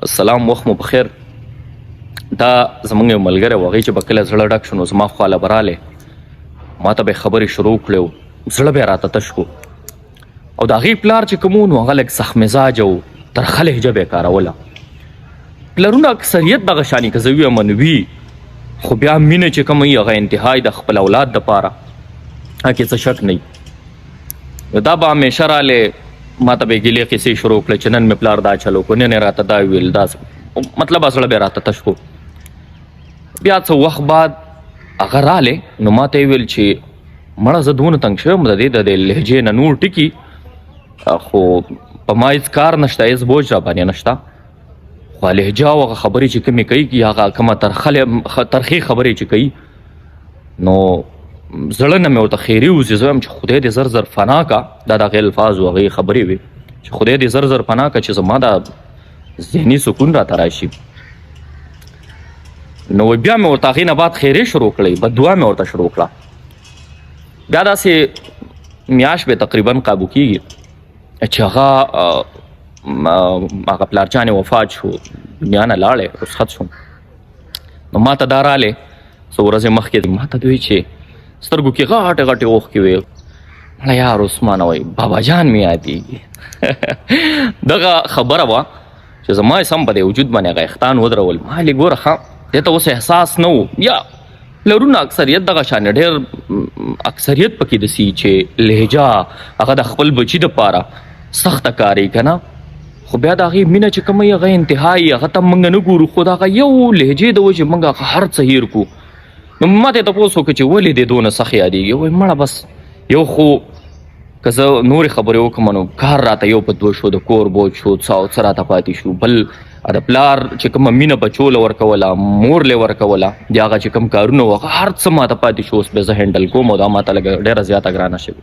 سلام، وخت مو بخیر. دا زمونږ یو ملګری و، هغې چې به کله زړه ډک شو نو زما خواله به رالی، ما ته به یې خبرې شروع کړې و، زړه به یې راته تش کړو. او د هغې پلار چې کوم و نو هغه لږ سخت مزاجه و، ترخه لهجه به یې کاروله. پلرونه اکثریت دغه شانې که زه ووایم وي، خو بیا مینه چې کومه وي هغه انتهای د خپل اولاد دپاره، هغې څه شک نه وي. نو دا به همیشه رالی، ما ته به یې ګیلې قصې شروع کړې چې نن مې پلار دا چل وکړو، نن یې راته دا ویل، دا مطلب زړه به یې راته تش کړو. بیا څه وخت بعد هغه رالی نو ما ته یې ویل چې مړه زه دونه تنګ شوی یم د دې د لهجې نه، نور ټکي خو په ما هېڅ کار نشته، هېڅ بوج را باندې نشته، خو لهجه او هغه خبرې چې کومې کوي هغه کومه ترخې خبرې چې کوي نو زړه نه مې ورته خیري وځي. زه وایم چې خدای دې زر زر فنا کا، دا د هغې الفاظ و هغې خبرې وې چې خدای دې زر زر فنا کا چې زما دا ذهني سکون راته راشي. نو بیا مې ورته هغې نه بعد خیرې شروع کړئ، بددعا مې ورته شروع کړه. بیا داسې میاشت به تقریبا قابو کېږي چې هغه پلارجان یې وفات شو، دنیا نه لاړی، رخصت شو. نو ما ته دا رالی څو ورځې مخکې، ما ته دوی چې سترګو کې غاټې غاټې اوښکې وې، مړه یار عثمانه وایي بابا جان مې یادېږي. دغه خبره وه چې زما یې سم په دې وجود باندې هغه احتان ودرول. ما ویلې ګوره ښه دې ته اوس احساس نه و، یا پلرونه اکثریت دغه شانې ډېر اکثریت پکې داسې چې لهجه هغه د خپل بچي دپاره سخته کاري که نه، خو بیا د هغې مینه چې کومه وي هغه انتهایي، هغه ته موږ نه ګورو، خو د هغه یو لهجې د وجې موږ هغه هر څه هیر کړو. نو ما ته یې تپوس وکړه چې ولې دې دونه سخت یادېږي؟ وایي مړه بس یو خو که زه نورې خبرې وکړم نو کار راته یو په دوه شو، د کور بوج شو، څه او څه راته پاتې شو، بل د پلار چې کومه مینه بچو له ورکوله، مور له ورکوله، د هغه چې کوم کارونه وو هغه هر څه ماته پاتې شو، اوس به زه هینډل کوم او دا ماته لږ ډېره زیاته ګرانه شوې.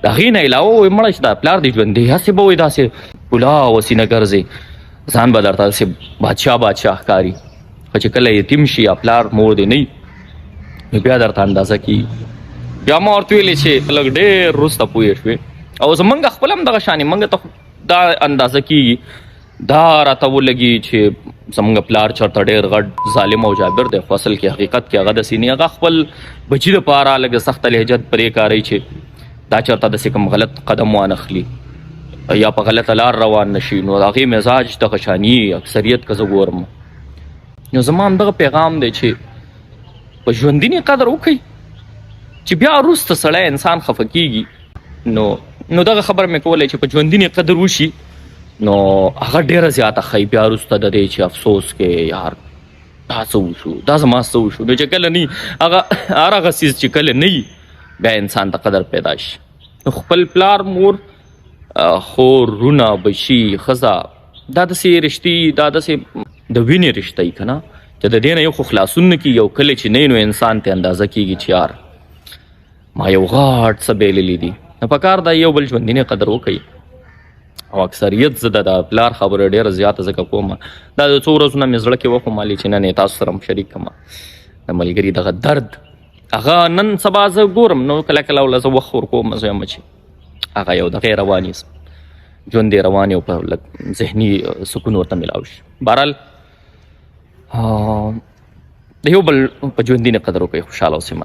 د هغې نه علاوه وایي مړه چې دا پلار دې ژوندی هسې به وایي داسې پولا وسینه ګرځې، ځان به درته داسې بادشاه ښکاري، خو چې کله یتیم شي یا پلار مور دې نه وي نو بیا درته اندازه کېږي. بیا ما ورته ویلې چې لږ ډېر وروسته پوه شوې، او زمونږ خپل هم دغه شانې موږ ته دا اندازه کېږي، دا راته ولګي چې زمونږ پلار چېرته ډېر غټ ظالم او جابر دی، خو اصل کې حقیقت کې هغه داسې نه، هغه خپل بچي دپاره لږ سخته لهجه پرې کاروي چې دا چېرته داسې کوم غلط قدم وانخلي یا په غلطه لار روان نه شي. نو د هغې مزاج دغه شاني اکثریت که زه ګورم. نو زما همدغه پیغام دی چې په ژوندینې قدر وکړئ، چې بیا وروسته سړی انسان خفه کېږي. نو دغه خبره مې کولی چې په ژوندینې قدر وشي نو هغه ډېره زیاته ښایي بیا وروسته د دې چې افسوس کې یار دا څه وشو، دا زما څه وشو. نو چې کله نه هغه هر هغه څیز چې کله نه بیا انسان ته قدر پیدا شي. نو خپل پلار، مور، خور، رونه، بچي، ښځه، دا داسې رشتې، دا داسې د وینې رشته یي که نه، چې د دې نه یو خو خلاصون نه کېږي، او کله چې نه نو انسان ته اندازه کېږي چې یار ما یو غاټ څه بایللي دي. نو پکار ده یو بل ژوندینې قدر وکړئ. او اکثریت زه د پلار خبره ډېره زیاته ځکه کوم، دا د څو ورځو نه مې زړه کې وخو مالي چې نن یې تاسو سره هم شریک کړم د ملګري دغه درد. هغه نن سبا زه ګورم نو کله کله وله زه وخت ورکوم، زه وایم چې هغه یو دغې رواني ژوند یې روان یو په لږ ذهني سکون ورته میلاو شي. بهرحال د یو بل په ژوندینې قدر وکړئ، خوشحاله اوسئ.